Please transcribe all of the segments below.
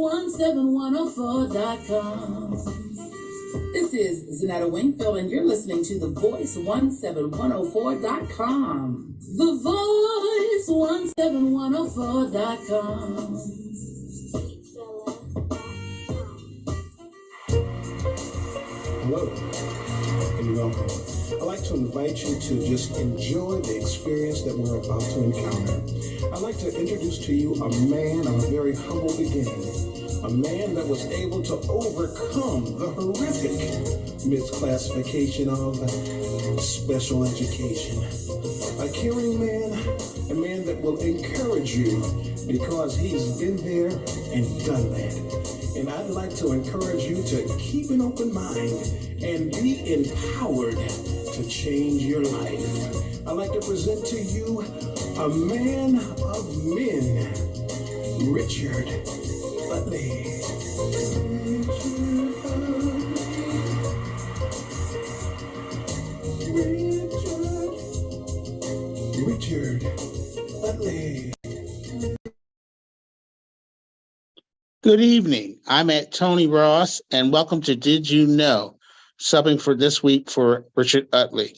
voice17104.com. This is Zanetta Wingfield, and you're listening to the voice17104.com. The voice17104.com. Hello, and welcome. I'd like to invite you to just enjoy the experience that we're about to encounter. I'd like to introduce to you a man of a very humble beginning, a man that was able to overcome the horrific misclassification of special education. A caring man, a man that will encourage you because he's been there and done that. And I'd like to encourage you to keep an open mind and be empowered to change your life. I'd like to present to you a man of men, Richard Utley. Richard Utley. Good evening. I'm at Tony Ross, and welcome to Did You Know? Subbing for this week for Richard Utley.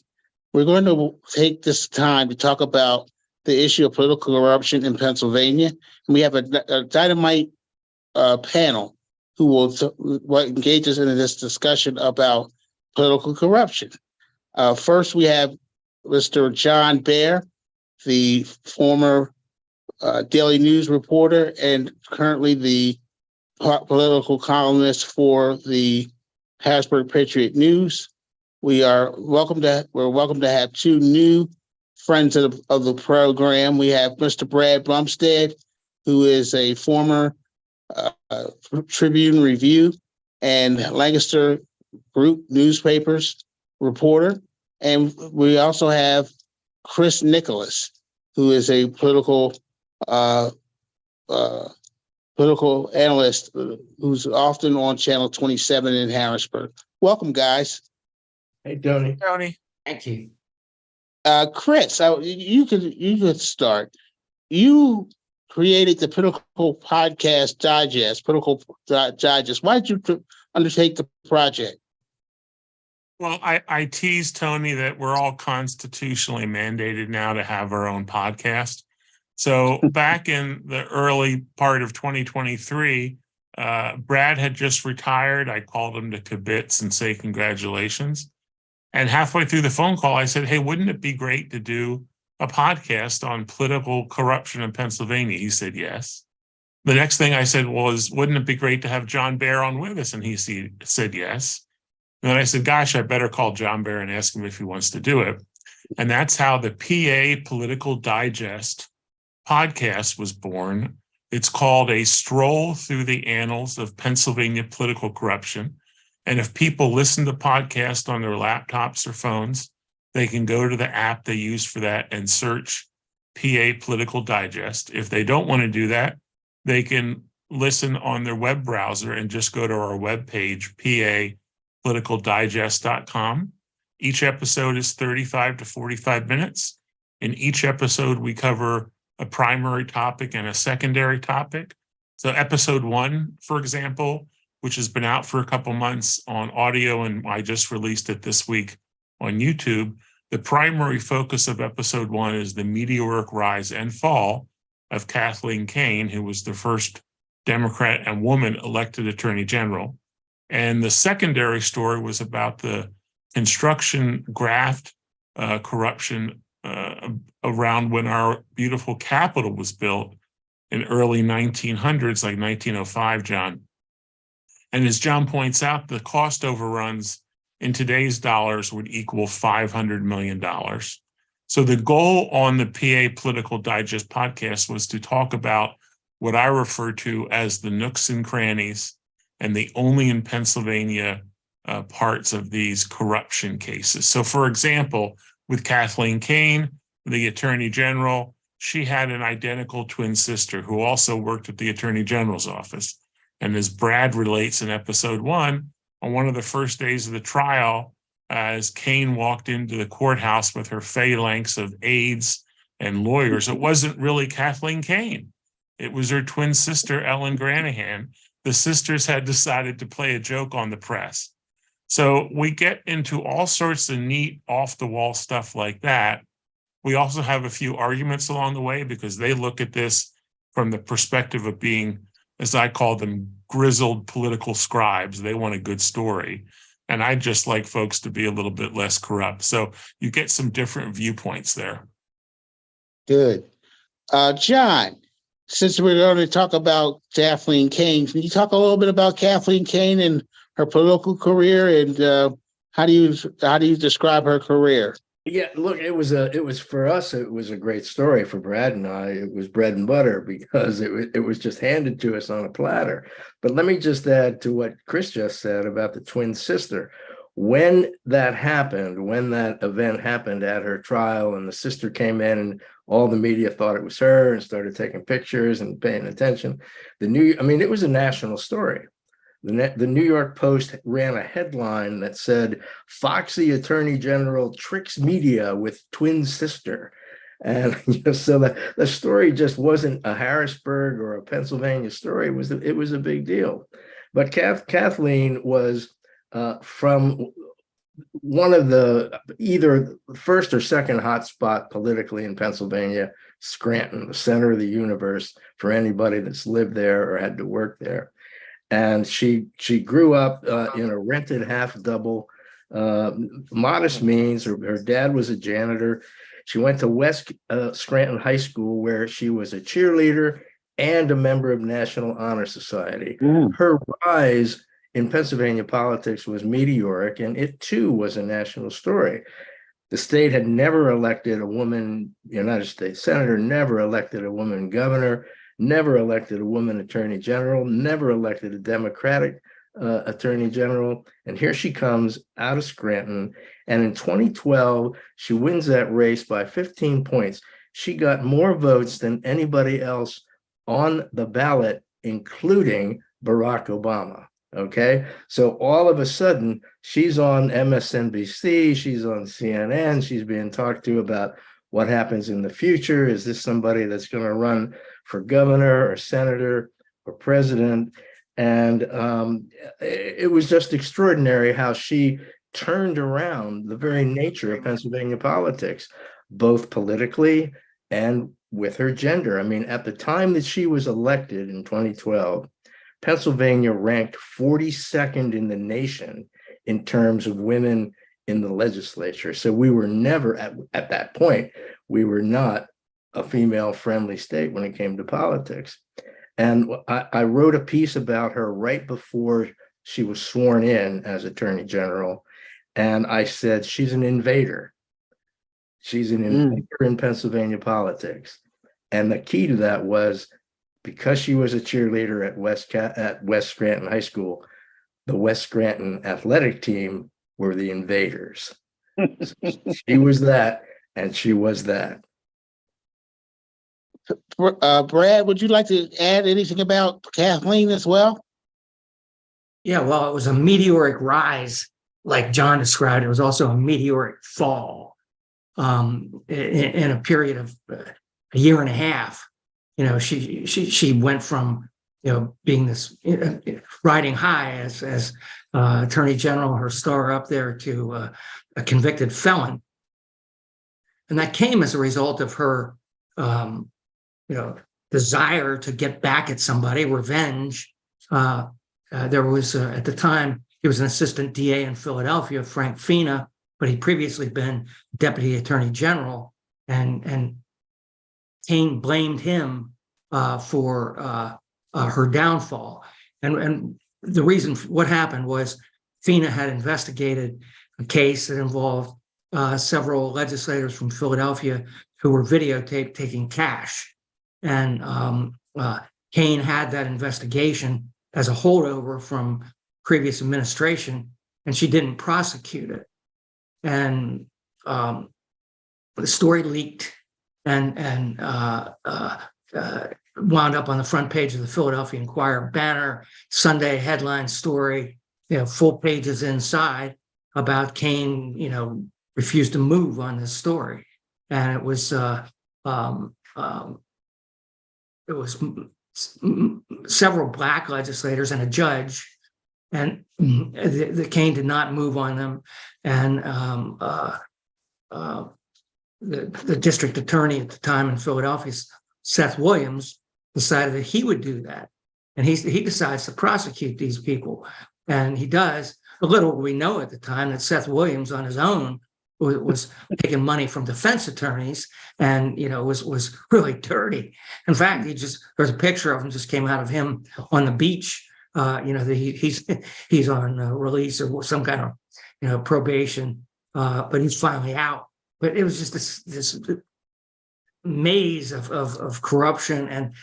We're going to take this time to talk about the issue of political corruption in Pennsylvania. And we have a dynamite panel who will engage us in this discussion about political corruption. First, we have Mr. John Baer, the former Daily News reporter and currently the political columnist for the Harrisburg Patriot News. We're welcome to have two new friends of the program. We have Mr. Brad Bumsted, who is a former Tribune Review and Lancaster Group newspapers reporter, and we also have Chris Nicholas, who is a political analyst who's often on Channel 27 in Harrisburg. Welcome, guys. Hey, Tony. Thank you. Chris, you could start. You created the Political Podcast Digest, Political Digest. Why did you undertake the project? Well, I teased Tony that we're all constitutionally mandated now to have our own podcast. So back in the early part of 2023, Brad had just retired. I called him to kibitz and say congratulations. And halfway through the phone call, I said, hey, wouldn't it be great to do a podcast on political corruption in Pennsylvania? He said, yes. The next thing I said was, wouldn't it be great to have John Baer on with us? And he said, yes. And then I said, gosh, I better call John Baer and ask him if he wants to do it. And that's how the PA Political Digest podcast was born. It's called A Stroll Through the Annals of Pennsylvania Political Corruption. And if people listen to podcasts on their laptops or phones, they can go to the app they use for that and search PA Political Digest. If they don't want to do that, they can listen on their web browser and just go to our webpage, papoliticaldigest.com. Each episode is 35 to 45 minutes. In each episode, we cover a primary topic and a secondary topic. So episode 1, for example, which has been out for a couple months on audio, and I just released it this week on YouTube. The primary focus of episode 1 is the meteoric rise and fall of Kathleen Kane, who was the first Democrat and woman elected Attorney General. And the secondary story was about the construction graft corruption around when our beautiful Capitol was built in early 1900s, like 1905, John. And as John points out, the cost overruns in today's dollars would equal $500 million. So the goal on the PA Political Digest podcast was to talk about what I refer to as the nooks and crannies and the only in Pennsylvania parts of these corruption cases. So for example, with Kathleen Kane, the Attorney General, she had an identical twin sister who also worked at the Attorney General's office. And as Brad relates in episode 1, on one of the first days of the trial, as Kane walked into the courthouse with her phalanx of aides and lawyers, it wasn't really Kathleen Kane. It was her twin sister, Ellen Granahan, the sisters had decided to play a joke on the press. So we get into all sorts of neat off-the-wall stuff like that. We also have a few arguments along the way because they look at this from the perspective of being, as I call them, grizzled political scribes. They want a good story. And I just like folks to be a little bit less corrupt. So you get some different viewpoints there. Good. John, since we're going to talk about Kathleen Kane, can you talk a little bit about Kathleen Kane and her political career, and how do you describe her career? Yeah, look, it was for us, it was a great story. For Brad and I, it was bread and butter because it was just handed to us on a platter. But let me just add to what Chris just said about the twin sister. When that happened, when that event happened at her trial, and the sister came in and all the media thought it was her and started taking pictures and paying attention, it was a national story. The New York Post ran a headline that said, "Foxy Attorney General tricks media with twin sister." And so the story just wasn't a Harrisburg or a Pennsylvania story. It was a big deal. But Kathleen was from one of the either first or second hotspot politically in Pennsylvania, Scranton, the center of the universe for anybody that's lived there or had to work there. And she grew up in a rented half-double, modest means. Her dad was a janitor. She went to West Scranton High School, where she was a cheerleader and a member of National Honor Society. Her rise in Pennsylvania politics was meteoric, and it too was a national story. The state had never elected a woman United States senator, never elected a woman governor, never elected a woman attorney general, never elected a Democratic attorney general. And here she comes out of Scranton. And in 2012, she wins that race by 15 points. She got more votes than anybody else on the ballot, including Barack Obama. Okay, so all of a sudden, she's on MSNBC, she's on CNN, she's being talked to about what happens in the future. Is this somebody that's going to run for governor or senator or president? And it was just extraordinary how she turned around the very nature of Pennsylvania politics, both politically and with her gender. I mean, at the time that she was elected in 2012, Pennsylvania ranked 42nd in the nation in terms of women in the legislature. So we were never, at that point, we were not a female-friendly state when it came to politics. And I wrote a piece about her right before she was sworn in as Attorney General. And I said, she's an invader. She's an invader in Pennsylvania politics. And the key to that was, because she was a cheerleader at West Scranton High School, the West Scranton athletic team were the invaders. She was that, and she was that. Brad, would you like to add anything about Kathleen as well? Yeah, well, it was a meteoric rise, like John described. It was also a meteoric fall in a period of a year and a half. She went from being this riding high as Attorney General, her star up there, to a convicted felon, and that came as a result of her desire to get back at somebody, revenge. There was at the time, he was an assistant DA in Philadelphia, Frank Fina, but he'd previously been Deputy Attorney General, and Kane blamed him for her downfall. And the reason what happened was Fina had investigated a case that involved several legislators from Philadelphia who were videotaped taking cash. And Kane had that investigation as a holdover from previous administration, and she didn't prosecute it. And the story leaked and wound up on the front page of the Philadelphia Inquirer banner, Sunday headline story, full pages inside about Kane, refused to move on this story. And it was several black legislators and a judge, and the Kane did not move on them. And the district attorney at the time in Philadelphia, Seth Williams, decided that he would do that. And he decides to prosecute these people. And he does. But little we know at the time that Seth Williams on his own was taking money from defense attorneys and, was really dirty. In fact, there's a picture of him just came out of him on the beach. He's on release or some kind of, probation, but he's finally out. But it was just this maze of corruption. And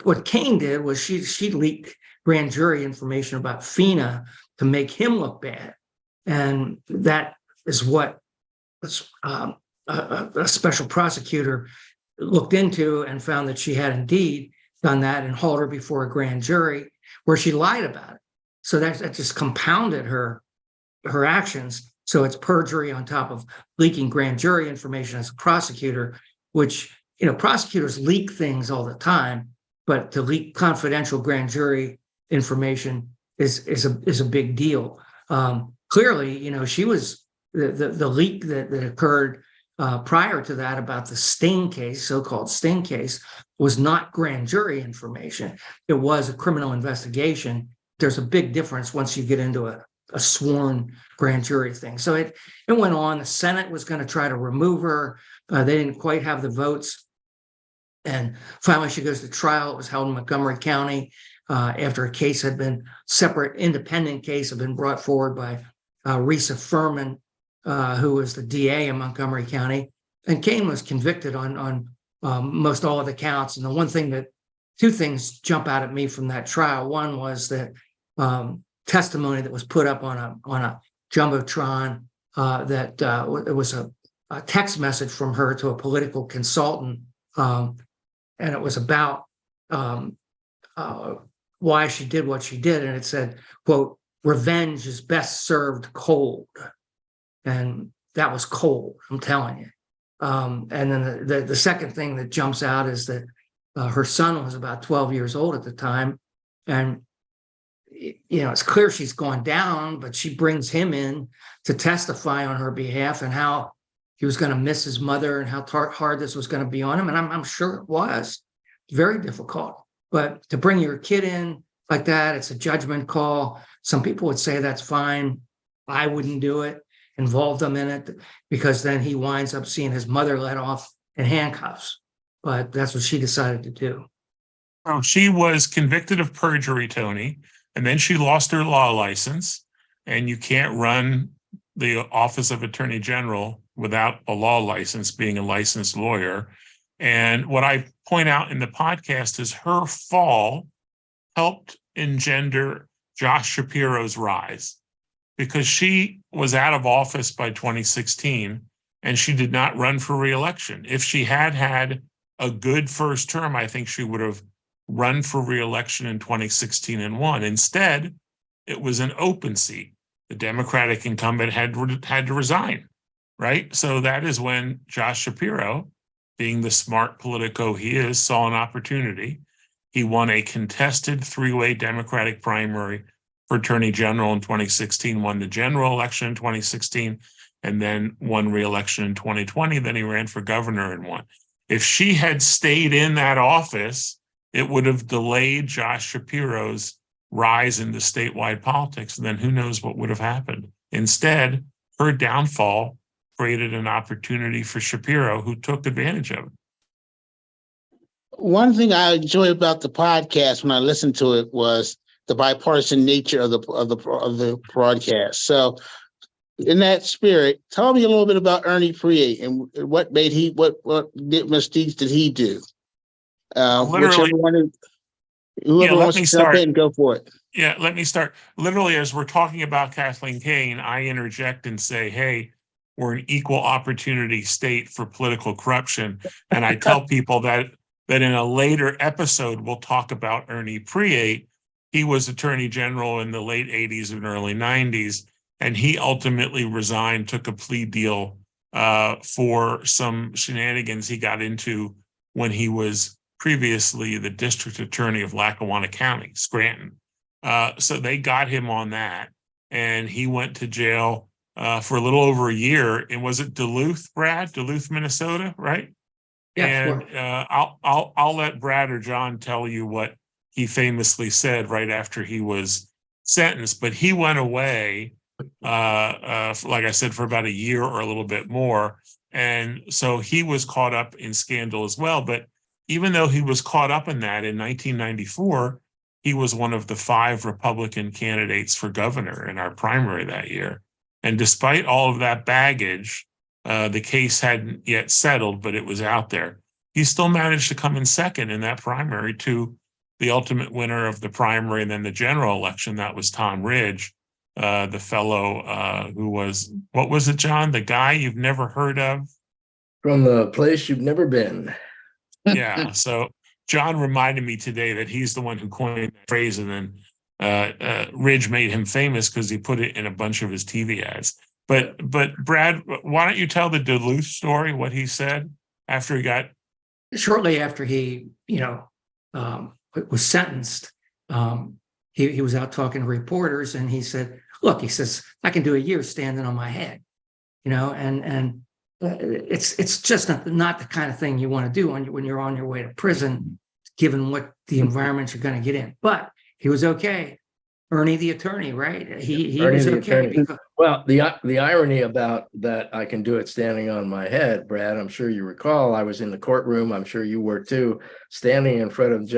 what Kane did was she leaked grand jury information about FINA to make him look bad. And that is what a special prosecutor looked into and found that she had indeed done that and hauled her before a grand jury where she lied about it. So that just compounded her actions. So it's perjury on top of leaking grand jury information as a prosecutor, which, prosecutors leak things all the time, but to leak confidential grand jury information is a big deal. Clearly, she was the leak that occurred prior to that about the Sting case, so-called Sting case, was not grand jury information. It was a criminal investigation. There's a big difference once you get into a sworn grand jury thing. So it went on. The Senate was going to try to remove her. They didn't quite have the votes. And finally, she goes to trial. It was held in Montgomery County after a case had been separate, independent case had been brought forward by Risa Furman, who was the DA in Montgomery County. And Kane was convicted on most all of the counts. And two things jump out at me from that trial. One was that testimony that was put up on a jumbotron that it was a text message from her to a political consultant, and it was about why she did what she did, and it said, quote, "Revenge is best served cold," and that was cold, I'm telling you. And then the second thing that jumps out is that her son was about 12 years old at the time, and it's clear she's gone down, but she brings him in to testify on her behalf and how he was going to miss his mother and how hard this was going to be on him. And I'm sure it was very difficult. But to bring your kid in like that, it's a judgment call. Some people would say that's fine. I wouldn't do it, involve them in it, because then he winds up seeing his mother let off in handcuffs. But that's what she decided to do. Oh, she was convicted of perjury, Tony. And then she lost her law license, and you can't run the office of Attorney General without a law license, being a licensed lawyer. And what I point out in the podcast is her fall helped engender Josh Shapiro's rise, because she was out of office by 2016 and she did not run for re-election. If she had had a good first term, I think she would have run for re-election in 2016 and won. Instead, it was an open seat. The Democratic incumbent had to resign, right? So that is when Josh Shapiro, being the smart politico he is, saw an opportunity. He won a contested three-way Democratic primary for Attorney General in 2016, won the general election in 2016, and then won re-election in 2020. Then he ran for governor and won. If she had stayed in that office, it would have delayed Josh Shapiro's rise into statewide politics. And then who knows what would have happened. Instead, her downfall created an opportunity for Shapiro, who took advantage of it. One thing I enjoy about the podcast when I listened to it was the bipartisan nature of the broadcast. So, in that spirit, tell me a little bit about Ernie Priet and what misdeeds did he do? Whoever wants to jump in, go for it. Yeah, let me start. Literally, as we're talking about Kathleen Kane, I interject and say, hey, we're an equal opportunity state for political corruption. And I tell people that in a later episode, we'll talk about Ernie Priet. He was Attorney General in the late 80s and early 90s, and he ultimately resigned, took a plea deal for some shenanigans he got into when he was previously the district attorney of Lackawanna County, Scranton. So they got him on that, and he went to jail for a little over a year. And was it Duluth, Brad? Duluth, Minnesota, right? Yeah, And sure. I'll let Brad or John tell you what he famously said right after he was sentenced. But he went away, like I said, for about a year or a little bit more, and so he was caught up in scandal as well. But even though he was caught up in that in 1994, he was one of the 5 Republican candidates for governor in our primary that year. And despite all of that baggage, the case hadn't yet settled, but it was out there. He still managed to come in second in that primary to the ultimate winner of the primary and then the general election. That was Tom Ridge, the fellow who was, what was it, John? The guy you've never heard of? From the place you've never been. Yeah. So John reminded me today that he's the one who coined that phrase, and then Ridge made him famous because he put it in a bunch of his TV ads. But Brad, why don't you tell the Duluth story, what he said after he got... Shortly after he, was sentenced, he was out talking to reporters, and he said, look, he says, I can do a year standing on my head, and it's just not the kind of thing you want to do when you're on your way to prison, given what the environment you're going to get in. But he was okay. Ernie the attorney, right? He was okay. Because... Well, the irony about that, I can do it standing on my head, Brad, I'm sure you recall, I was in the courtroom, I'm sure you were too, standing in front of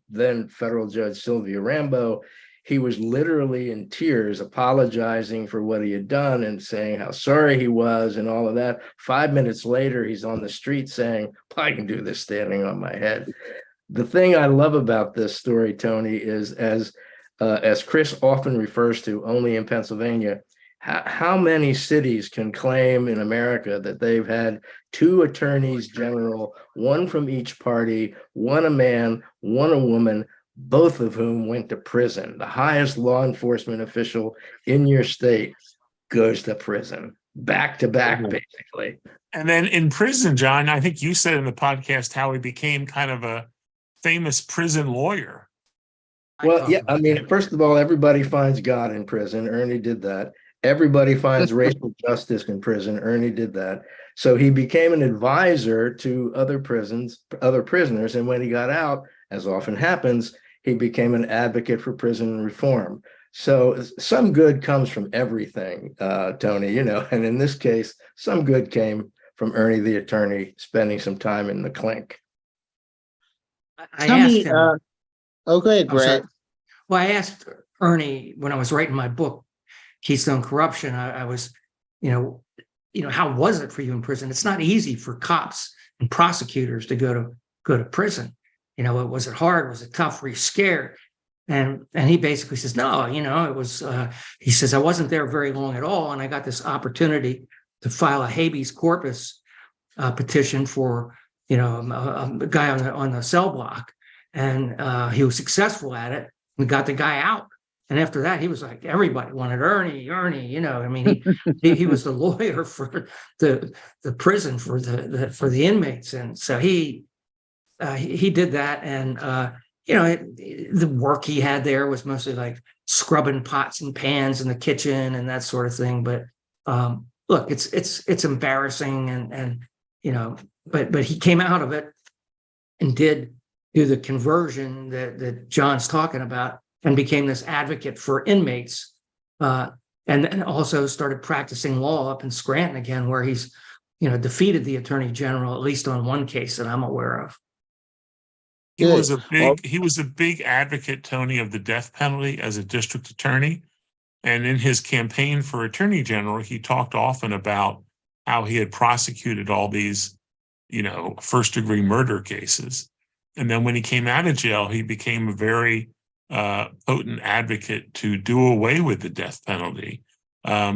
then federal judge Sylvia Rambo. He was literally in tears, apologizing for what he had done and saying how sorry he was and all of that. 5 minutes later, he's on the street saying, I can do this standing on my head. The thing I love about this story, Tony, is as Chris often refers to, only in Pennsylvania, how many cities can claim in America that they've had 2 attorneys general, one from each party, one a man, one a woman, both of whom went to prison? The highest law enforcement official in your state goes to prison, back to back, basically. And then in prison, John, I think you said in the podcast how he became kind of a famous prison lawyer. Well, yeah, I mean, first of all, everybody finds God in prison. Ernie did that. Everybody finds racial justice in prison. Ernie did that. So he became an advisor to other prisoners. And when he got out, as often happens, he became an advocate for prison reform. So some good comes from everything, Tony, and in this case, some good came from Ernie the attorney spending some time in the clink. I asked him. Go ahead, Brad. Well, I asked Ernie when I was writing my book, Keystone Corruption. I was, how was it for you in prison? It's not easy for cops and prosecutors to go to prison. Was it hard? Was it tough? Were you scared? And he basically says, no, it was. He says, I wasn't there very long at all, and I got this opportunity to file a habeas corpus petition for a guy on the cell block, and he was successful at it. We got the guy out. And after that, he was like, everybody wanted Ernie. I mean, he was the lawyer for the prison for the inmates. And so he did that. And, the work he had there was mostly like scrubbing pots and pans in the kitchen and that sort of thing. But look, it's embarrassing. And but he came out of it and did do the conversion that John's talking about, and became this advocate for inmates, and then also started practicing law up in Scranton again, where he's, defeated the attorney general, at least on one case that I'm aware of. He was a big advocate, Tony, of the death penalty as a district attorney. And in his campaign for attorney general, he talked often about how he had prosecuted all these, first-degree murder cases. And then when he came out of jail, he became a very potent advocate to do away with the death penalty.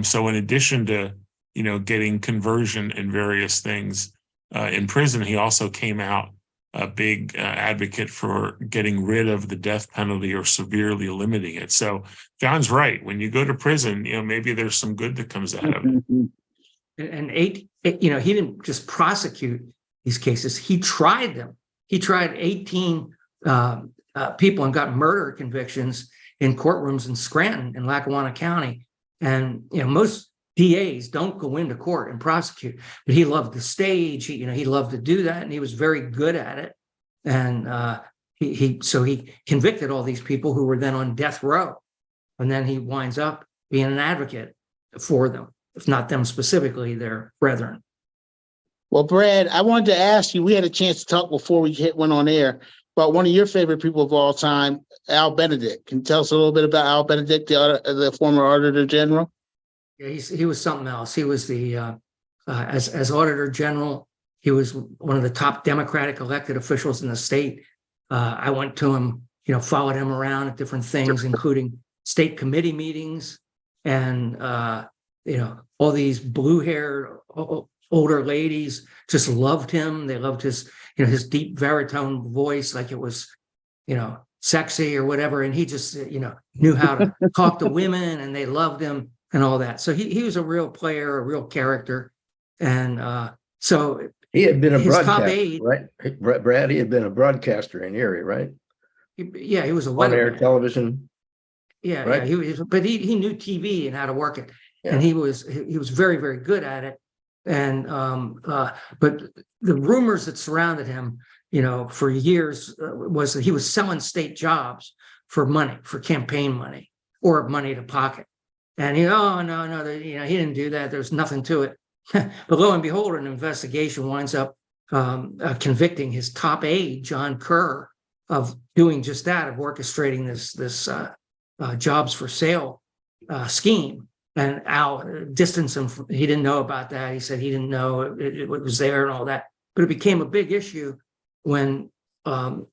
So in addition to, getting conversion and various things in prison, he also came out a big advocate for getting rid of the death penalty or severely limiting it. So John's right. When you go to prison, maybe there's some good that comes out of it. And he didn't just prosecute these cases. He tried them. he tried 18 people and got murder convictions in courtrooms in Scranton in Lackawanna County. And, most DAs don't go into court and prosecute, but he loved the stage. He loved to do that, and he was very good at it. And so he convicted all these people who were then on death row, and then he winds up being an advocate for them, if not them specifically, their brethren. Well, Brad, I wanted to ask you, we had a chance to talk before we went on air about one of your favorite people of all time, Al Benedict. Can you tell us a little bit about Al Benedict, the former Auditor General? Yeah, he was something else. He was as Auditor General, he was one of the top Democratic elected officials in the state. I went to him, followed him around at different things, including state committee meetings, and all these blue-haired older ladies just loved him. They loved his deep baritone voice, like it was, sexy or whatever. And he just, knew how to talk to women, and they loved him and all that. So he was a real player, a real character. And so he had been a his top broadcaster, aide, right? Brad, he had been a broadcaster in Erie, right? He was a On-air weatherman. television. Yeah, right? But he knew TV and how to work it, Yeah. and he was very, very good at it. And but the rumors that surrounded him, for years, was that he was selling state jobs for money, for campaign money, or money to pocket. And no, he didn't do that. There's nothing to it. But lo and behold, an investigation winds up convicting his top aide, John Kerr, of doing just that, of orchestrating this jobs for sale scheme. And Al distanced him. He didn't know about that. He said he didn't know it was there and all that. But it became a big issue when Al,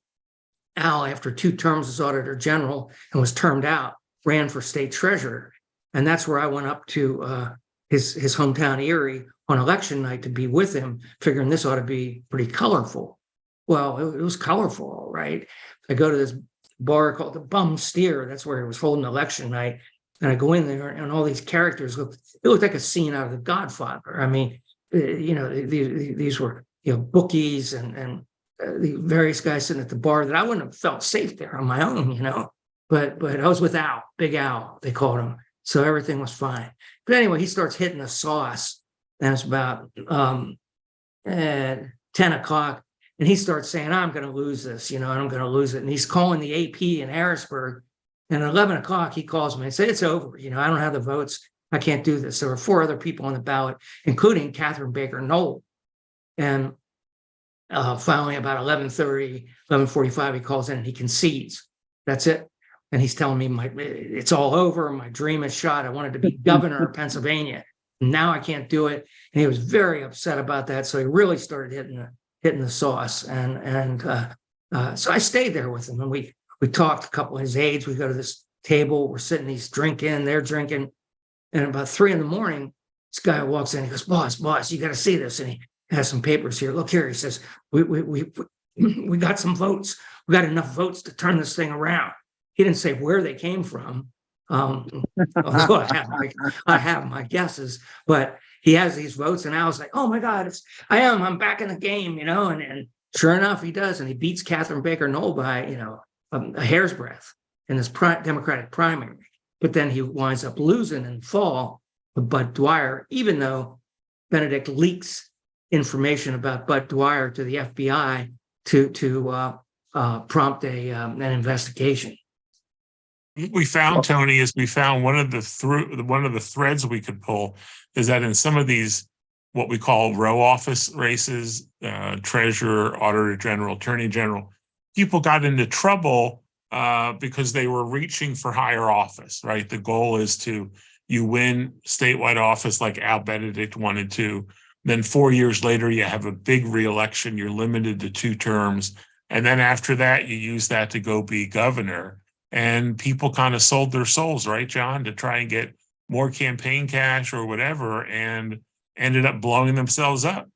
after 2 terms as Auditor General and was termed out, ran for state treasurer. And that's where I went up to his hometown Erie on election night to be with him, figuring this ought to be pretty colorful. Well, it was colorful, all right. I go to this bar called the Bumsted. That's where it was holding election night. And I go in there, and all these characters looked like a scene out of The Godfather. I mean, these were, bookies and the various guys sitting at the bar that I wouldn't have felt safe there on my own, But I was with Al, Big Al, they called him. So everything was fine. But anyway, he starts hitting the sauce, and it's about 10 o'clock. And he starts saying, I'm going to lose this, and I'm going to lose it. And he's calling the AP in Harrisburg. And at 11 o'clock, he calls me and says, it's over. I don't have the votes. I can't do this. There were 4 other people on the ballot, including Catherine Baker Knoll. And finally, about 11:30, 11:45, he calls in and he concedes. That's it. And he's telling me it's all over. My dream is shot. I wanted to be governor of Pennsylvania. Now I can't do it. And he was very upset about that. So he really started hitting the sauce. And so I stayed there with him, and we talked, a couple of his aides. We go to this table. We're sitting, he's drinking, they're drinking. And about 3 a.m, this guy walks in. He goes, boss, you got to see this. And he has some papers here. Look here. He says, we got some votes. We got enough votes to turn this thing around. He didn't say where they came from. Although I have my guesses, but he has these votes. And I was like, oh my God, I'm back in the game, and sure enough, he does. And he beats Catherine Baker Knoll by, a hair's breadth in this Democratic primary. But then he winds up losing in the fall to Bud Dwyer, even though Benedict leaks information about Bud Dwyer to the FBI to prompt an investigation. We found, Tony, one of the threads we could pull is that in some of these, what we call row office races, treasurer, auditor general, attorney general, people got into trouble because they were reaching for higher office, right? The goal is you win statewide office like Al Benedict wanted to. Then 4 years later, you have a big reelection. You're limited to 2 terms. And then after that, you use that to go be governor. And people kind of sold their souls, right, John, to try and get more campaign cash or whatever, and ended up blowing themselves up.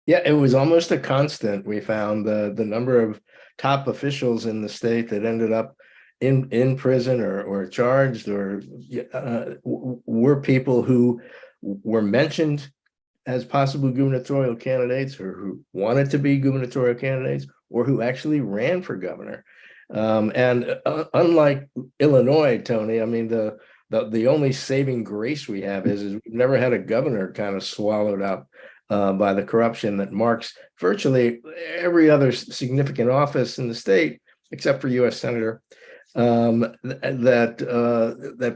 Yeah, it was almost a constant. We found the number of top officials in the state that ended up in prison or charged or were people who were mentioned as possible gubernatorial candidates, or who wanted to be gubernatorial candidates, or who actually ran for governor. And unlike Illinois, Tony, I mean, the only saving grace we have is we've never had a governor kind of swallowed up by the corruption that marks virtually every other significant office in the state, except for U.S. Senator. That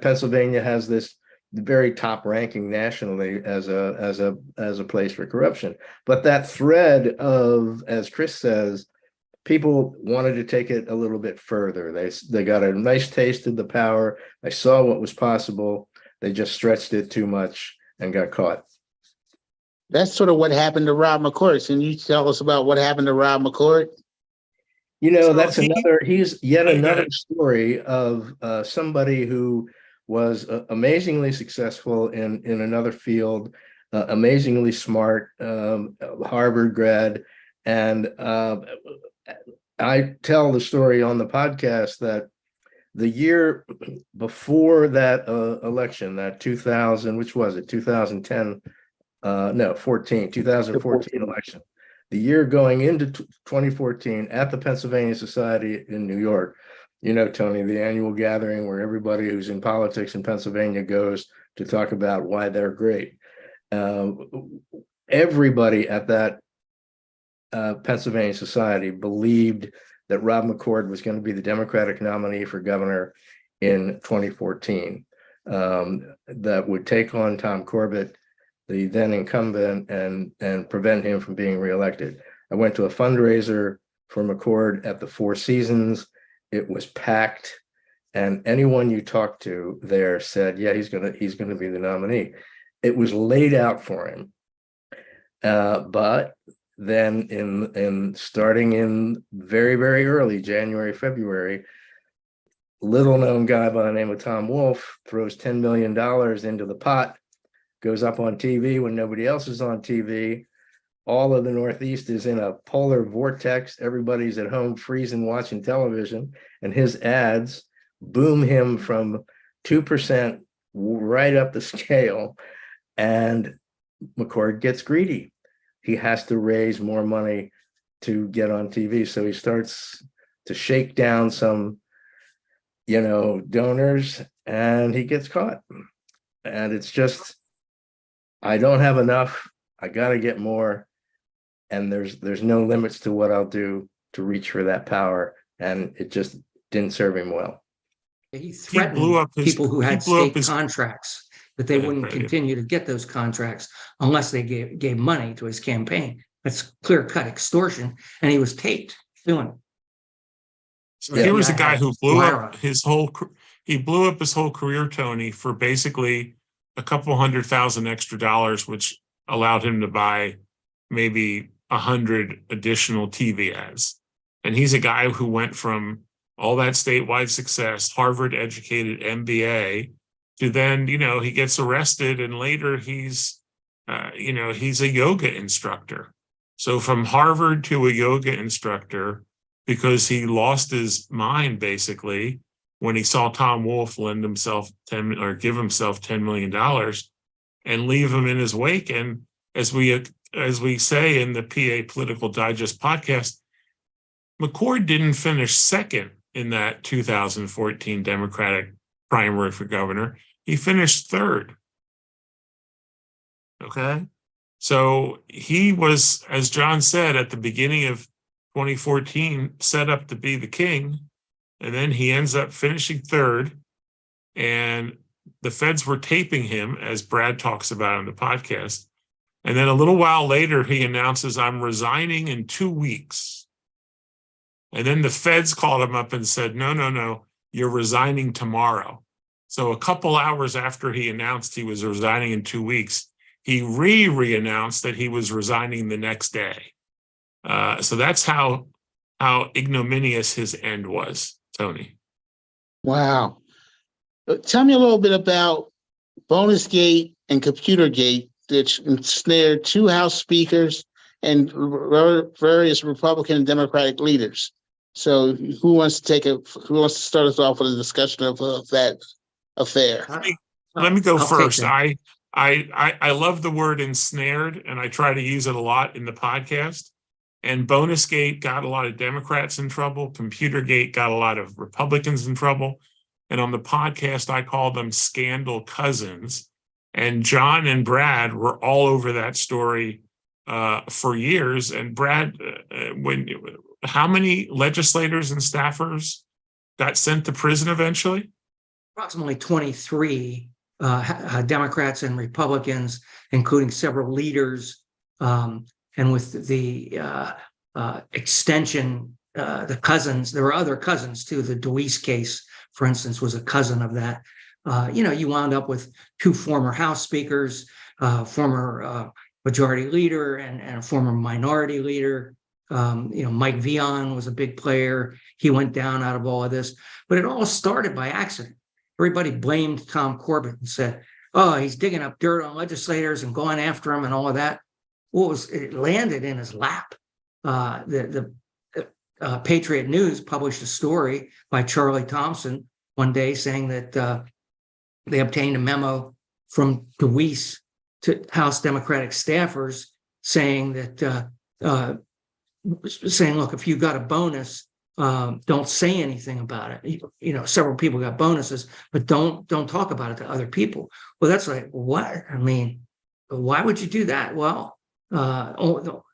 Pennsylvania has this very top ranking nationally as a place for corruption. But that thread of, as Chris says, people wanted to take it a little bit further. They got a nice taste of the power. They saw what was possible. They just stretched it too much and got caught. That's sort of what happened to Rob McCord. Can you tell us about what happened to Rob McCord? You know, he's yet another story of somebody who was amazingly successful in another field, amazingly smart, Harvard grad. And I tell the story on the podcast that the year before that election, that 2000, which was it, 2010, 2014 election, the year going into 2014 at the Pennsylvania Society in New York, you know, Tony, the annual gathering where everybody who's in politics in Pennsylvania goes to talk about why they're great. Everybody at that Pennsylvania Society believed that Rob McCord was going to be the Democratic nominee for governor in 2014, that would take on Tom Corbett, the then incumbent, and prevent him from being reelected. I went to a fundraiser for McCord at the Four Seasons. It was packed, and anyone you talked to there said, yeah, he's gonna be the nominee. It was laid out for him. But then in starting in very, very early January, February, little known guy by the name of Tom Wolfe throws $10 million into the pot, goes up on TV when nobody else is on TV. All of the Northeast is in a polar vortex. Everybody's at home freezing, watching television, and his ads boom him from 2% right up the scale. And McCord gets greedy. He has to raise more money to get on TV. So he starts to shake down some, donors, and he gets caught. And it's just, I don't have enough. I got to get more. And there's no limits to what I'll do to reach for that power. And it just didn't serve him well. He threatened people who had state contracts that they wouldn't continue to get those contracts unless they gave money to his campaign. That's clear-cut extortion, and he was taped doing it. So here was a guy who blew up his whole career, Tony, for basically a couple $100,000 extra dollars, which allowed him to buy maybe 100 additional TV ads. And he's a guy who went from all that statewide success, Harvard educated MBA, to then, he gets arrested, and later he's a yoga instructor. So from Harvard to a yoga instructor, because he lost his mind basically when he saw Tom Wolfe give himself $10 million and leave him in his wake. And as we say in the PA Political Digest podcast, McCord didn't finish second in that 2014 Democratic primary for governor. He finished third. Okay. So he was, as John said, at the beginning of 2014, set up to be the king. And then he ends up finishing third. And the feds were taping him, as Brad talks about on the podcast. And then a little while later, he announces, I'm resigning in 2 weeks. And then the feds called him up and said, no, you're resigning tomorrow. So a couple hours after he announced he was resigning in 2 weeks, he re-announced that he was resigning the next day. So that's how ignominious his end was, Tony. Wow. Tell me a little bit about Bonusgate and Computergate, which ensnared 2 House speakers and various Republican and Democratic leaders. So who wants to start us off with a discussion of that affair? Let me go first. I love the word ensnared, and I try to use it a lot in the podcast. And Bonusgate got a lot of Democrats in trouble. Computergate got a lot of Republicans in trouble. And on the podcast, I call them scandal cousins. And John and Brad were all over that story for years. And Brad, how many legislators and staffers got sent to prison eventually? Approximately 23 Democrats and Republicans, including several leaders. And with the extension, the cousins, there were other cousins too. The DeWeese case, for instance, was a cousin of that. You wound up with 2 former House speakers, former majority leader and a former minority leader. Mike Vion was a big player. He went down out of all of this, but it all started by accident. Everybody blamed Tom Corbett and said, "Oh, he's digging up dirt on legislators and going after them and all of that." Well, it landed in his lap. The Patriot News published a story by Charlie Thompson one day saying that they obtained a memo from DeWeese to House Democratic staffers saying that, look, if you got a bonus, don't say anything about it. Several people got bonuses, but don't talk about it to other people. Well, that's like, what? I mean, why would you do that? Well,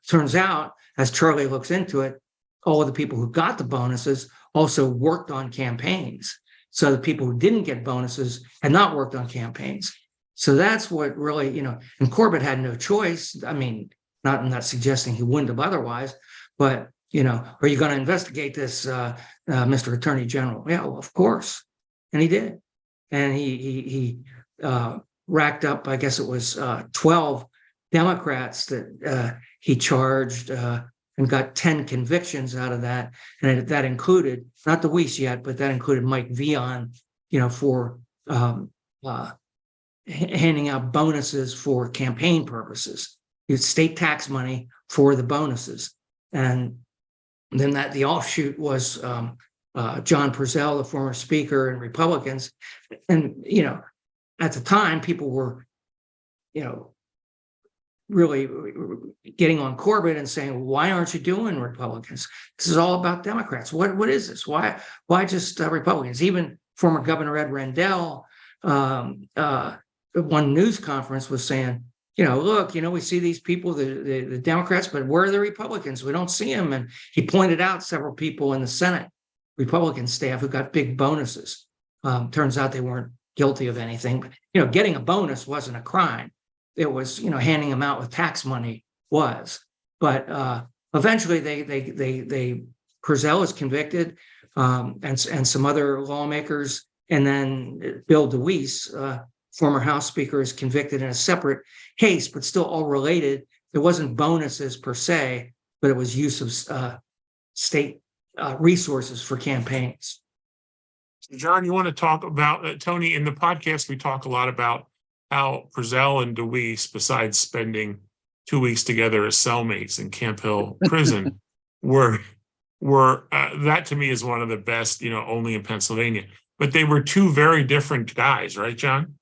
turns out, as Charlie looks into it, all of the people who got the bonuses also worked on campaigns. So the people who didn't get bonuses had not worked on campaigns. So that's what really, and Corbett had no choice. I mean, I'm not suggesting he wouldn't have otherwise, but, are you going to investigate this, Mr. Attorney General? Yeah, well, of course. And he did. And he racked up, I guess it was 12 Democrats that he charged and got 10 convictions out of that. And that included, not DeWeese yet, but that included Mike Vion, for handing out bonuses for campaign purposes. It's state tax money for the bonuses. And then the offshoot was John Purcell, the former speaker, and Republicans. And, at the time, people were, really getting on Corbett and saying, why aren't you doing Republicans? This is all about Democrats. What is this? Why just Republicans? Even former Governor Ed Rendell, one news conference was saying, look, we see these people, the Democrats, but where are the Republicans? We don't see them. And he pointed out several people in the Senate, Republican staff, who got big bonuses. Turns out they weren't guilty of anything. But, getting a bonus wasn't a crime. It was, handing them out with tax money was. But eventually they Purcell is convicted, and some other lawmakers, and then Bill DeWeese, former House Speaker, is convicted in a separate case, but still all related. It wasn't bonuses per se, but it was use of state resources for campaigns. John, you want to talk about, Tony, in the podcast, we talk a lot about how Purcell and DeWeese, besides spending 2 weeks together as cellmates in Camp Hill prison, were that to me is one of the best, only in Pennsylvania. But they were 2 very different guys, right, John?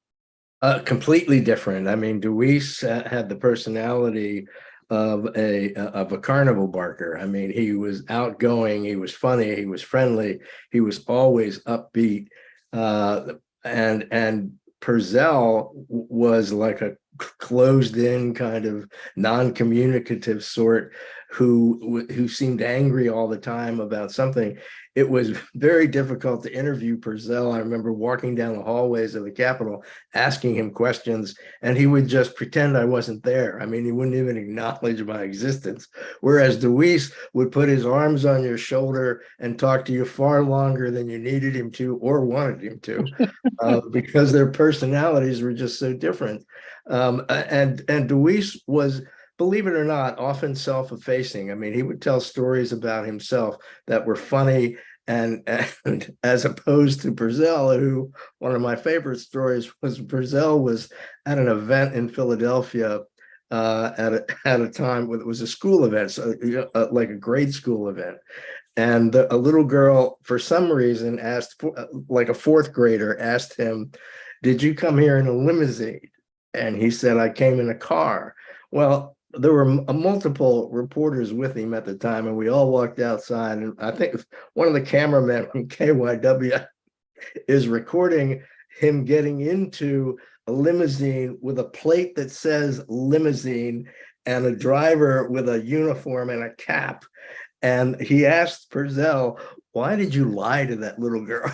Completely different. I mean, DeWeese had the personality of a carnival barker. I mean, he was outgoing, he was funny, he was friendly, he was always upbeat, and Purcell was like a closed-in kind of non-communicative sort who seemed angry all the time about something. It was very difficult to interview Purcell. I remember walking down the hallways of the Capitol, asking him questions, and he would just pretend I wasn't there. I mean, he wouldn't even acknowledge my existence. Whereas DeWeese would put his arms on your shoulder and talk to you far longer than you needed him to or wanted him to, because their personalities were just so different. And DeWeese was, believe it or not, often self-effacing. I mean, he would tell stories about himself that were funny, and as opposed to Purcell, who, one of my favorite stories was Purcell was at an event in Philadelphia at a time when it was a school event, so, like a grade school event. And a little girl, for some reason, asked, like a 4th grader, asked him, "Did you come here in a limousine?" And he said, I came in a car. Well, there were multiple reporters with him at the time, and we all walked outside. And I think one of the cameramen from KYW is recording him getting into a limousine with a plate that says limousine and a driver with a uniform and a cap. And he asked Purcell, why did you lie to that little girl?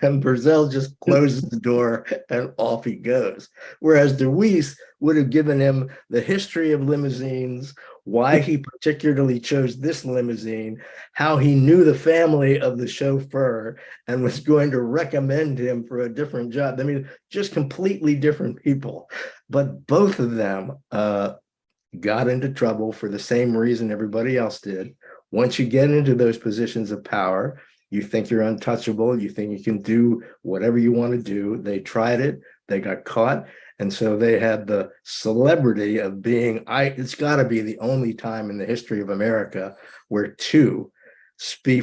And Purcell just closes the door and off he goes. Whereas DeWeese would have given him the history of limousines, why he particularly chose this limousine, how he knew the family of the chauffeur and was going to recommend him for a different job. I mean, just completely different people. But both of them got into trouble for the same reason everybody else did. Once you get into those positions of power, you think you're untouchable. You think you can do whatever you want to do. They tried it. They got caught. And so they had the celebrity of being, it's got to be the only time in the history of America where two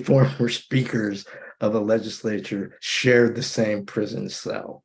former speakers of a legislature shared the same prison cell.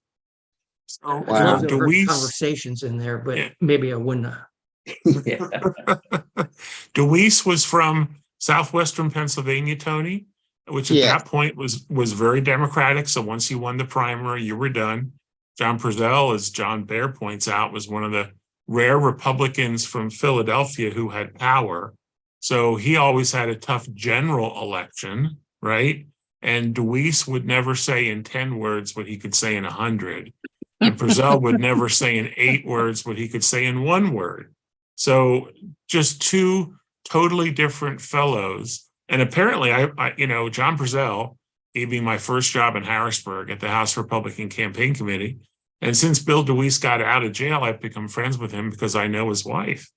So, Wow. There were DeWeese, conversations in there, but Yeah. maybe I wouldn't have. Yeah. DeWeese was from southwestern Pennsylvania, Tony, which at Yes. that point was very Democratic. So once you won the primary, you were done. John Purcell, as John Baer points out, was one of the rare Republicans from Philadelphia who had power. So he always had a tough general election, right? And DeWeese would never say in 10 words what he could say in 100. And Purcell would never say in 8 words what he could say in 1 word. So just two totally different fellows. And apparently, I John Purcell gave me my first job in Harrisburg at the House Republican Campaign Committee. And since Bill DeWeese got out of jail, I've become friends with him because I know his wife,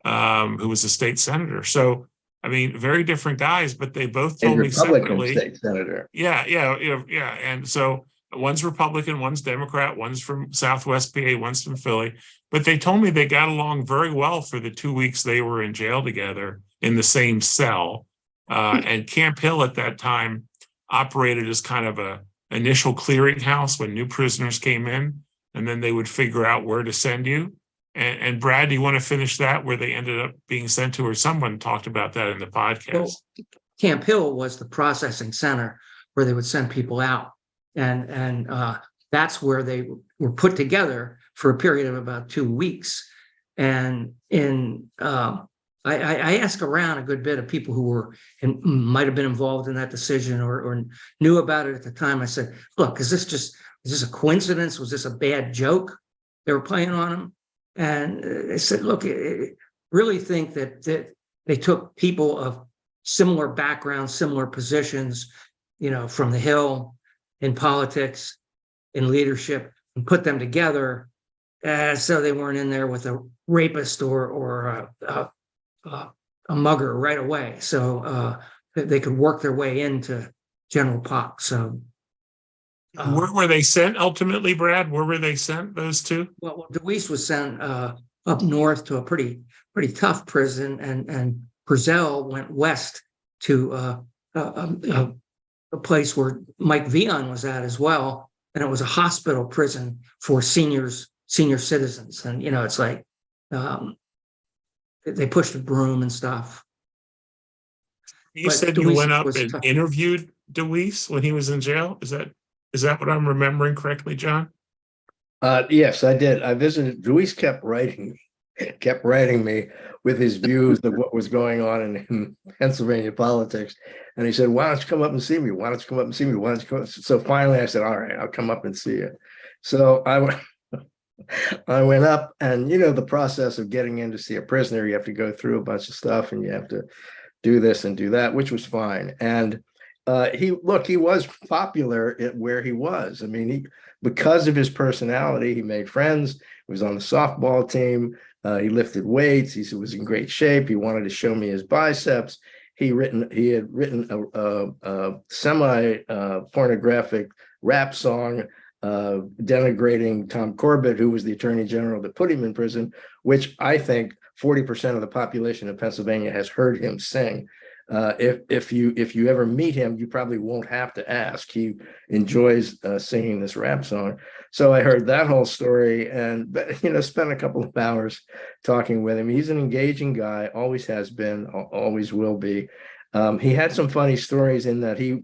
who was a state senator. So, I mean, very different guys, but they both told me Republican separately. state senator. Yeah. And so one's Republican, one's Democrat, one's from Southwest PA, one's from Philly. But they told me they got along very well for the 2 weeks they were in jail together in the same cell. And Camp Hill at that time operated as kind of a initial clearinghouse when new prisoners came in, and then they would figure out where to send you. And Brad, do you want to finish that where they ended up being sent to, or someone talked about that in the podcast? Well, Camp Hill was the processing center where they would send people out. And that's where they were put together for a period of about 2 weeks. And I asked around a good bit of people who were and might have been involved in that decision or knew about it at the time. I said, look, is this a coincidence? Was this a bad joke they were playing on them? And they said, look, I really think that they took people of similar backgrounds, similar positions, from the Hill, in politics, in leadership, and put them together so they weren't in there with a rapist or a mugger right away. So they could work their way into General Pop. So where were they sent ultimately, Brad? Where were they sent, those two? well, DeWeese was sent up north to a pretty tough prison, and Purcell went west to a place where Mike Vion was at as well, and it was a hospital prison for senior citizens. And it's like they pushed a broom and stuff. You But said DeWeese you went up was and tough. interviewed DeWeese when he was in jail. Is that what I'm remembering correctly, John? Yes, I did. I visited. DeWeese kept writing me with his views of what was going on in Pennsylvania politics. And he said, why don't you come up and see me? Why don't you come up and see me? Why don't you come? So finally I said, all right, I'll come up and see you. So I went up, and the process of getting in to see a prisoner, you have to go through a bunch of stuff and you have to do this and do that, which was fine. And he was popular at where he was. I mean, because of his personality, he made friends. He was on the softball team. He lifted weights. He was in great shape. He wanted to show me his biceps. He had written a semi-pornographic rap song denigrating Tom Corbett, who was the attorney general that put him in prison, which I think 40% of the population of Pennsylvania has heard him sing. If you ever meet him, you probably won't have to ask. He enjoys singing this rap song. So I heard that whole story and, spent a couple of hours talking with him. He's an engaging guy, always has been, always will be. He had some funny stories in that he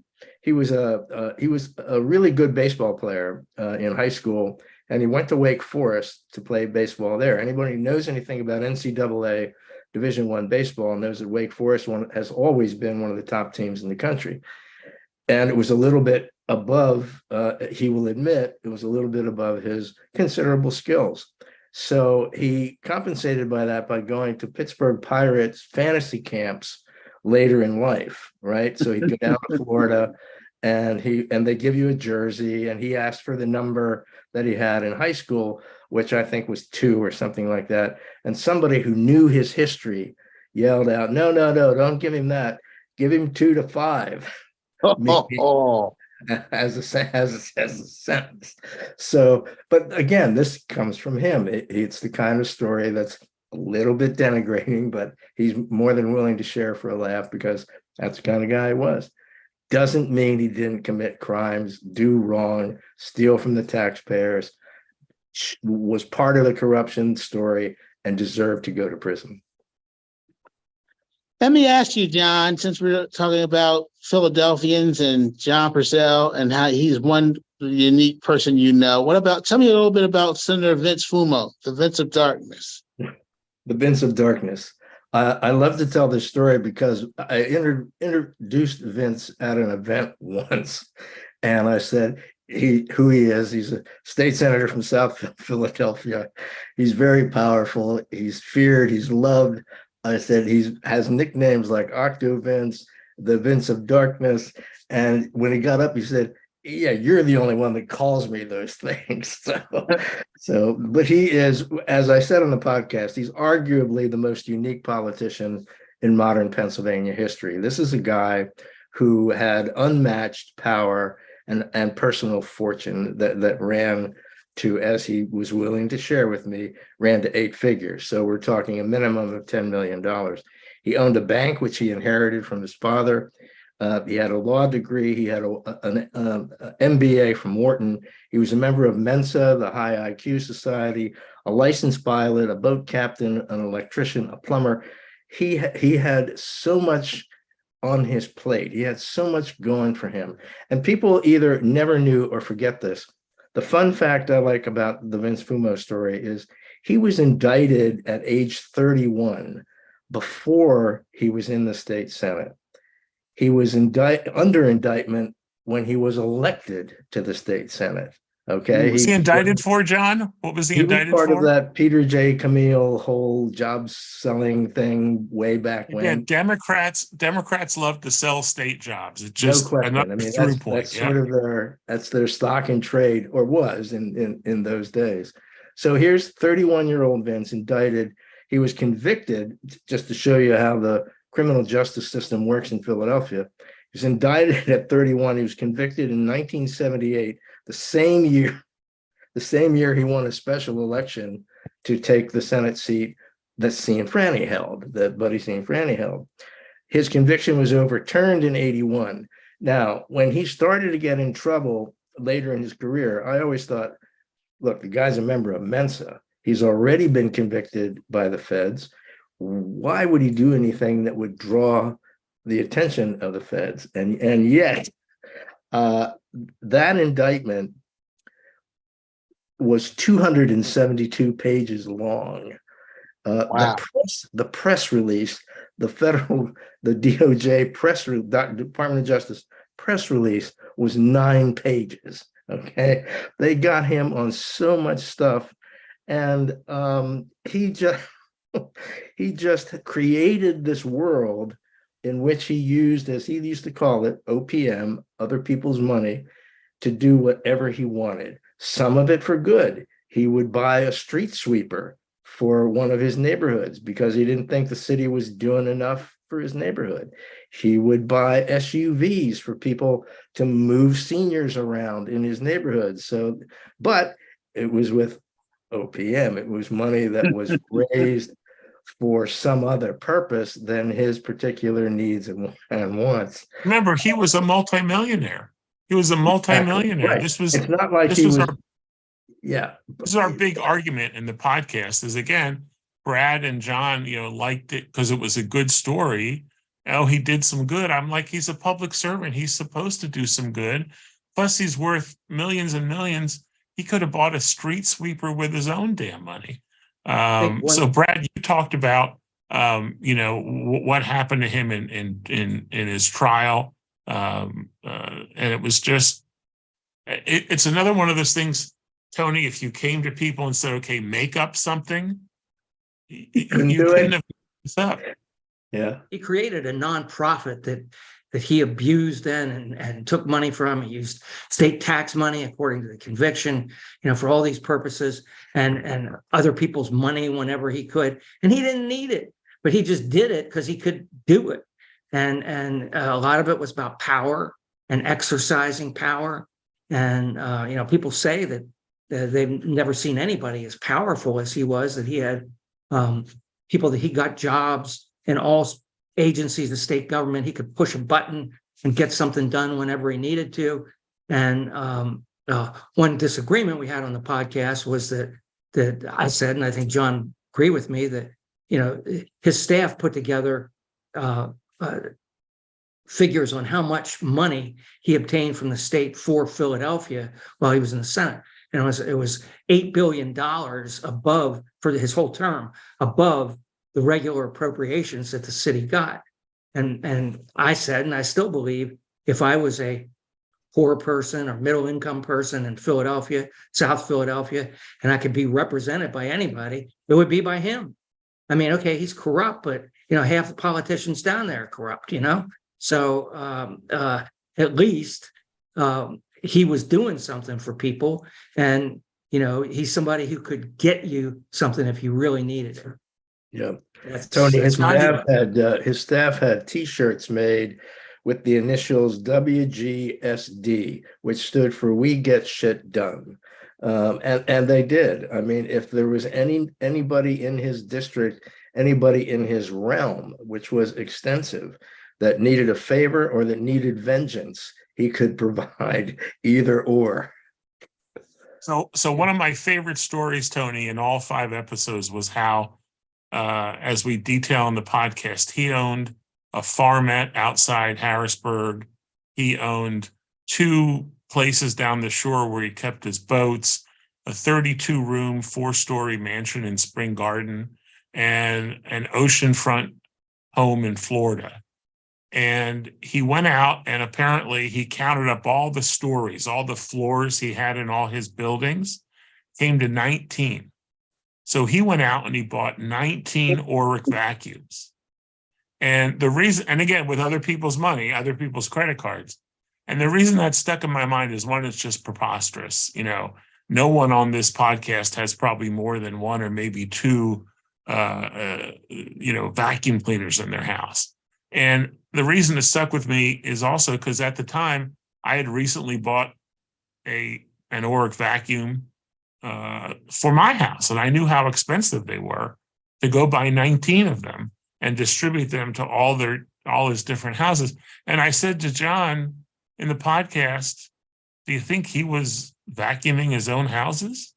was a really good baseball player in high school, and he went to Wake Forest to play baseball there. Anybody who knows anything about NCAA Division I baseball knows that Wake Forest has always been one of the top teams in the country. And it was a little bit above, he will admit, it was a little bit above his considerable skills. So he compensated by that by going to Pittsburgh Pirates fantasy camps later in life, right? So he'd go down to Florida and they give you a jersey, and he asked for the number that he had in high school, which I think was 2 or something like that. And somebody who knew his history yelled out, no, don't give him that. Give him 2 to 5. As a sentence. So, but again, this comes from him. It's the kind of story that's a little bit denigrating, but he's more than willing to share for a laugh because that's the kind of guy he was. Doesn't mean he didn't commit crimes, do wrong, steal from the taxpayers, was part of the corruption story, and deserved to go to prison. Let me ask you, John, since we're talking about Philadelphians and John Purcell and how he's one unique person, tell me a little bit about Senator Vince Fumo, the Vince of Darkness. The Vince of Darkness. I love to tell this story because I introduced Vince at an event once, and I said who he is. He's a state senator from South Philadelphia. He's very powerful. He's feared. He's loved. I said he has nicknames like Octo Vince, the Vince of Darkness. And when he got up, he said, yeah, you're the only one that calls me those things. But he is, as I said on the podcast, he's arguably the most unique politician in modern Pennsylvania history. This is a guy who had unmatched power and personal fortune that ran to, as he was willing to share with me, ran to 8 figures. So we're talking a minimum of $10 million. He owned a bank, which he inherited from his father. He had a law degree. He had an MBA from Wharton. He was a member of Mensa, the High IQ Society, a licensed pilot, a boat captain, an electrician, a plumber. He had so much on his plate. He had so much going for him. And people either never knew or forget this. The fun fact I like about the Vince Fumo story is he was indicted at age 31 before he was in the state Senate. He was under indictment when he was elected to the state Senate. Okay. What was he indicted for, John? What was he indicted for? Part of that Peter J. Camille whole job selling thing way back when. Yeah, Democrats love to sell state jobs. It's just no question. Another through point. That's sort of their stock in trade, or was in those days. So here's 31-year-old Vince indicted. He was convicted, just to show you how the criminal justice system works in Philadelphia. He was indicted at 31. He was convicted in 1978, the same year he won a special election to take the Senate seat that Cianfrani held, that Buddy Cianfrani held. His conviction was overturned in 81. Now, when he started to get in trouble later in his career, I always thought, look, the guy's a member of Mensa. He's already been convicted by the feds. Why would he do anything that would draw the attention of the feds? And yet, that indictment was 272 pages long. Wow. The press release, the DOJ Department of Justice press release was 9 pages. Okay, they got him on so much stuff, and he just created this world in which he used, as he used to call it, OPM, other people's money, to do whatever he wanted. Some of it for good. He would buy a street sweeper for one of his neighborhoods because he didn't think the city was doing enough for his neighborhood. He would buy SUVs for people to move seniors around in his neighborhood. So, but it was with OPM. It was money that was raised for some other purpose than his particular needs and wants. Remember, he was a multimillionaire. He was a multimillionaire. Right. This was It's not like Yeah. This is our big argument in the podcast is, again, Brad and John, liked it because it was a good story. Oh, he did some good. I'm like, he's a public servant. He's supposed to do some good. Plus, he's worth millions and millions. He could have bought a street sweeper with his own damn money. So, Brad, you talked about, what happened to him in his trial. And it was just, it's another one of those things, Tony, if you came to people and said, okay, make up something, you couldn't have made this up. Yeah. He created a nonprofit that he abused then and took money from. He used state tax money, according to the conviction, for all these purposes, and other people's money whenever he could. And he didn't need it, but he just did it because he could do it. And a lot of it was about power and exercising power. And people say that they've never seen anybody as powerful as he was, that he had people, that he got jobs in all agencies of state government. He could push a button and get something done whenever he needed to. And one disagreement we had on the podcast was that I said, and I think John agreed with me, that his staff put together figures on how much money he obtained from the state for Philadelphia while he was in the Senate. And it was $8 billion above, for his whole term, above the regular appropriations that the city got. And I said, and I still believe, if I was a poor person or middle income person in Philadelphia, South Philadelphia, and I could be represented by anybody, it would be by him. I mean, okay, he's corrupt, but half the politicians down there are corrupt, So at least he was doing something for people, and he's somebody who could get you something if you really needed it. Yeah, Tony, his staff had T-shirts made with the initials WGSD, which stood for "We Get Shit Done," and they did. I mean, if there was anybody in his district, anybody in his realm, which was extensive, that needed a favor or that needed vengeance, he could provide either or. So one of my favorite stories, Tony, in all 5 episodes was how, as we detail in the podcast, he owned a farmette outside Harrisburg. He owned 2 places down the shore where he kept his boats, a 32-room, 4-story mansion in Spring Garden, and an oceanfront home in Florida. And he went out, and apparently he counted up all the stories, all the floors he had in all his buildings, came to 19. So he went out and he bought 19 Oreck vacuums. And the reason, and again, with other people's money, other people's credit cards. And the reason that stuck in my mind is, one, it's just preposterous. No one on this podcast has probably more than 1 or maybe 2, vacuum cleaners in their house. And the reason it stuck with me is also because at the time I had recently bought an Oreck vacuum for my house, and I knew how expensive they were, to go buy 19 of them and distribute them to all his different houses. And I said to John in the podcast, do you think he was vacuuming his own houses?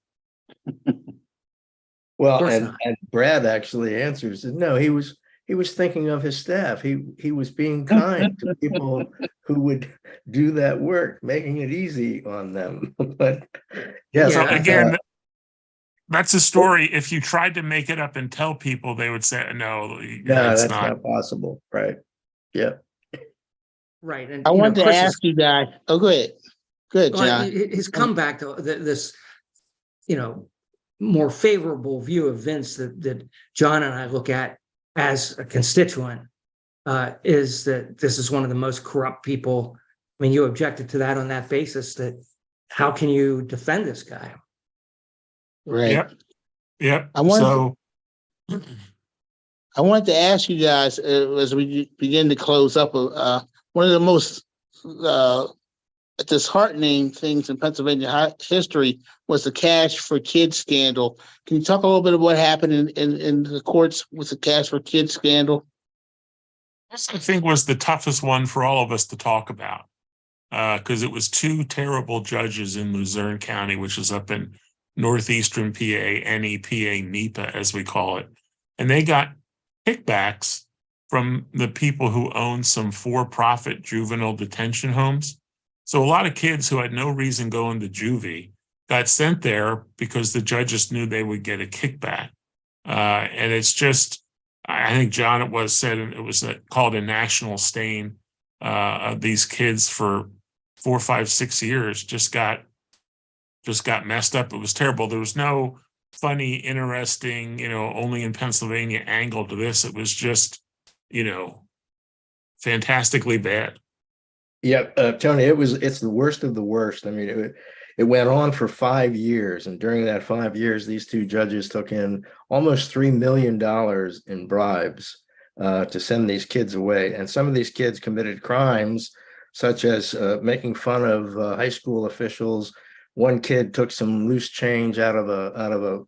Well, and Brad actually answers, no, he was thinking of his staff. He was being kind to people who would do that work, making it easy on them. But yeah, so again, that's a story. If you tried to make it up and tell people, they would say, no, that's not possible. Right. Yeah. Right. And I wanted to ask you guys. Oh, go ahead. Good, John. His comeback to this, more favorable view of Vince that John and I look at as a constituent is that this is one of the most corrupt people. I mean, you objected to that on that basis. That how can you defend this guy? Right. Yep. I wanted to ask you guys as we begin to close up. One of the most disheartening things in Pennsylvania history was the Cash for Kids scandal. Can you talk a little bit about what happened in the courts with the Cash for Kids scandal? This, I think, was the toughest one for all of us to talk about because it was 2 terrible judges in Luzerne County, which is up in Northeastern PA, NEPA, NEPA, as we call it. And they got kickbacks from the people who own some for-profit juvenile detention homes. So a lot of kids who had no reason going to juvie got sent there because the judges knew they would get a kickback. And it's just, I think John said it was called a national stain. These kids for 4, 5, 6 years just got messed up. It was terrible. There was no funny, interesting, only in Pennsylvania angle to this. It was just, fantastically bad. Yeah, Tony, it's the worst of the worst. I mean, it went on for 5 years, and during that 5 years, these two judges took in almost $3 million in bribes to send these kids away. And some of these kids committed crimes, such as making fun of high school officials. One kid took some loose change out of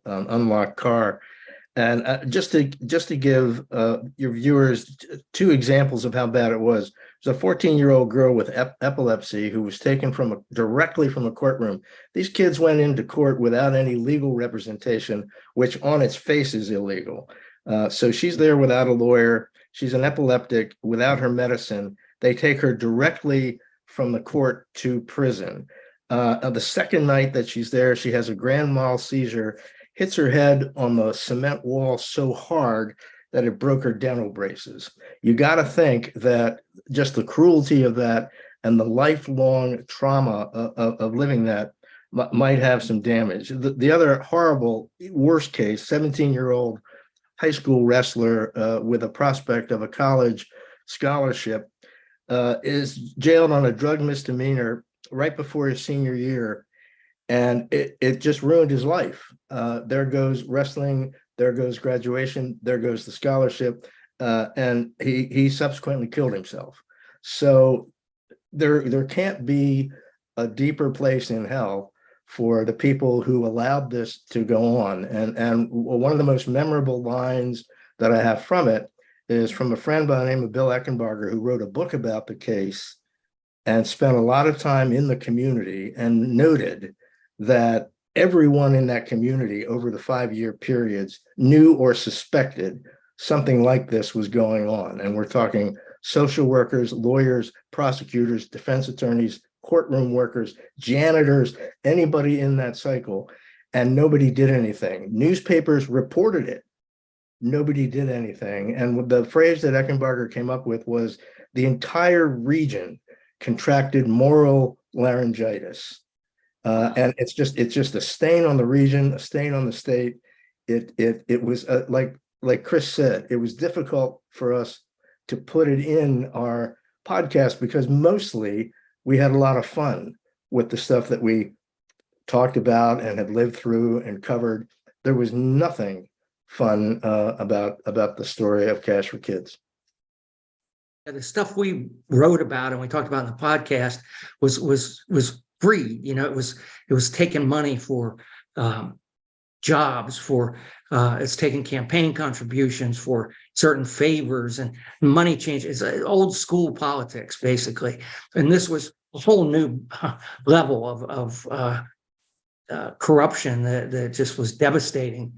an unlocked car. And just to give your viewers 2 examples of how bad it was. There's a 14-year-old girl with epilepsy who was taken directly from a courtroom. These kids went into court without any legal representation, which on its face is illegal. So she's there without a lawyer. She's an epileptic without her medicine. They take her directly from the court to prison. The second night that she's there, she has a grand mal seizure, hits her head on the cement wall so hard that it broke her dental braces. You got to think that just the cruelty of that and the lifelong trauma of living that might have some damage. The other horrible, worst case, 17-year-old high school wrestler with a prospect of a college scholarship is jailed on a drug misdemeanor right before his senior year. And it just ruined his life. There goes wrestling, there goes graduation, there goes the scholarship, and he subsequently killed himself. So there can't be a deeper place in hell for the people who allowed this to go on. And one of the most memorable lines that I have from it is from a friend by the name of Bill Eckenbarger, who wrote a book about the case and spent a lot of time in the community and noted that everyone in that community over the 5-year periods knew or suspected something like this was going on. And we're talking social workers, lawyers, prosecutors, defense attorneys, courtroom workers, janitors, anybody in that cycle, and nobody did anything. Newspapers reported it. Nobody did anything. And the phrase that Eckenbarger came up with was the entire region contracted moral laryngitis. And it's just a stain on the region, a stain on the state. It was like Chris said, it was difficult for us to put it in our podcast because mostly we had a lot of fun with the stuff that we talked about and had lived through and covered. There was nothing fun about the story of Cash for Kids. The stuff we wrote about and we talked about in the podcast was free. It was taking money for jobs, for it's taking campaign contributions for certain favors and money change. It's old school politics, basically. And this was a whole new level of corruption that just was devastating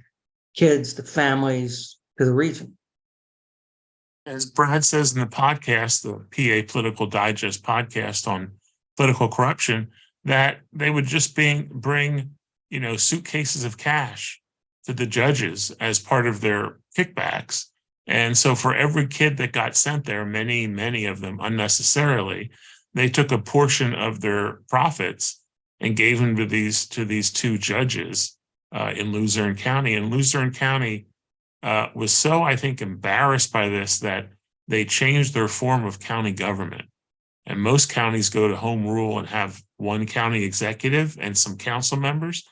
kids, to families, to the region. As Brad says in the podcast, the PA Political Digest podcast on political corruption, that they would just bring suitcases of cash to the judges as part of their kickbacks. And so for every kid that got sent there, many of them unnecessarily, they took a portion of their profits and gave them to these 2 judges in Luzerne County. And Luzerne County was so, I think, embarrassed by this that they changed their form of county government. And most counties go to home rule and have one county executive and some council members.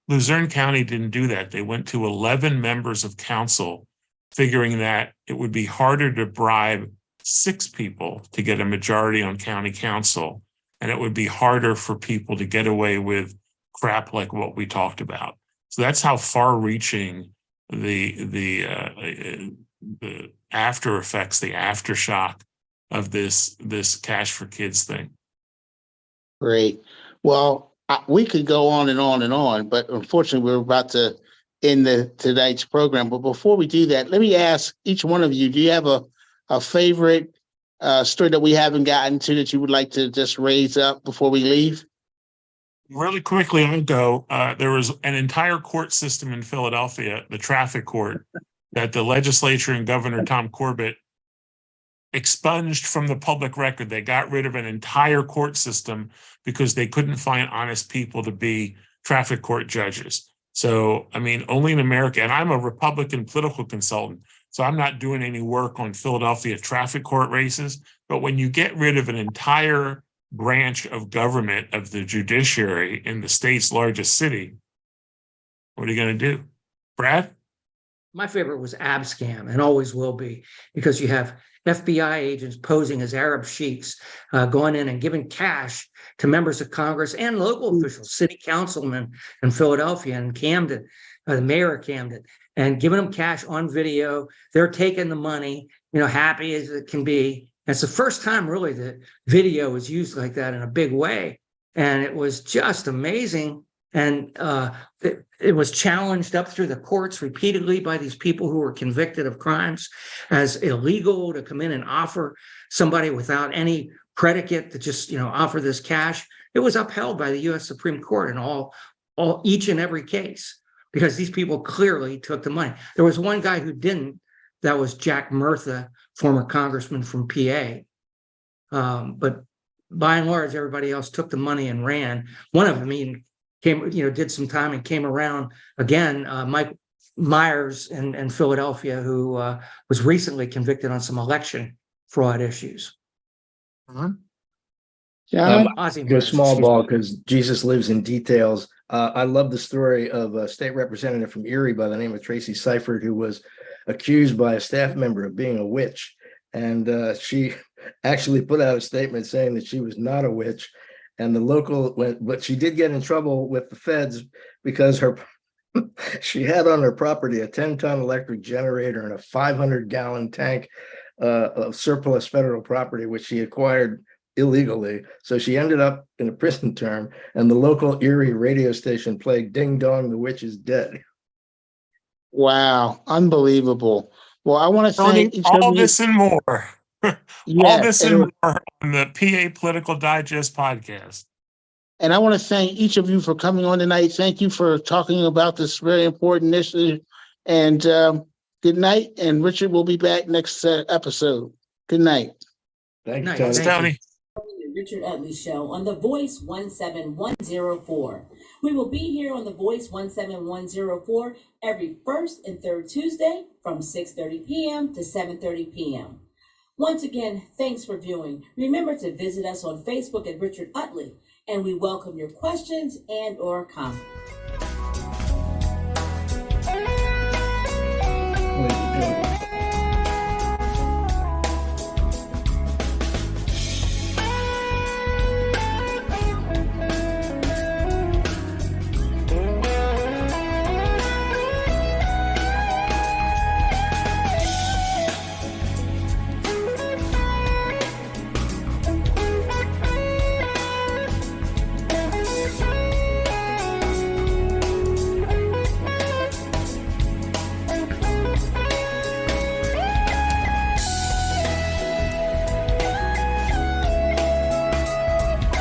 Luzerne County didn't do that. They went to 11 members of council, figuring that it would be harder to bribe 6 people to get a majority on county council, and it would be harder for people to get away with crap like what we talked about. So that's how far-reaching the after effects, the aftershock of this Cash for Kids thing. Great. Well, We could go on and on and on, but unfortunately, we're about to end tonight's program. But before we do that, let me ask each one of you: do you have a favorite story that we haven't gotten to that you would like to just raise up before we leave? Really quickly, I'll go. There was an entire court system in Philadelphia, the traffic court, that the legislature and Governor Tom Corbett expunged from the public record. They got rid of an entire court system because they couldn't find honest people to be traffic court judges. So, I mean, only in America, and I'm a Republican political consultant, so I'm not doing any work on Philadelphia traffic court races. But when you get rid of an entire branch of government, of the judiciary in the state's largest city, what are you going to do? Brad? My favorite was Abscam, and always will be, because you have FBI agents posing as Arab sheiks, going in and giving cash to members of Congress and local officials, city councilmen in Philadelphia and Camden, the mayor of Camden, and giving them cash on video. They're taking the money, happy as it can be. And it's the first time really that video was used like that in a big way. And it was just amazing. And it was challenged up through the courts repeatedly by these people who were convicted of crimes as illegal to come in and offer somebody without any predicate to just, offer this cash. It was upheld by the U.S. Supreme Court in each and every case, because these people clearly took the money. There was one guy who didn't. That was Jack Murtha, former congressman from PA. But by and large, everybody else took the money and ran. One of them even came, did some time and came around again. Mike Myers in Philadelphia, who was recently convicted on some election fraud issues. John? Go small ball because Jesus lives in details. I love the story of a state representative from Erie by the name of Tracy Seifert, who was accused by a staff member of being a witch. And she actually put out a statement saying that she was not a witch. And the local, but she did get in trouble with the feds because she had on her property a 10-ton electric generator and a 500-gallon tank of surplus federal property, which she acquired illegally. So she ended up in a prison term, and the local Erie radio station played "Ding Dong, the Witch is Dead." Wow, unbelievable. Well, I want to thank each all of you. this and more. All this and more on the PA Political Digest podcast. And I want to thank each of you for coming on tonight. Thank you for talking about this very important issue. And good night. And Richard will be back next episode. Good night. Thank you, Thank Tony. you. Richard Utley Show on The Voice 17104. We will be here on The Voice 17104 every first and third Tuesday from 6:30 p.m. to 7:30 p.m. Once again, thanks for viewing. Remember to visit us on Facebook at Richard Utley, and we welcome your questions and/or comments.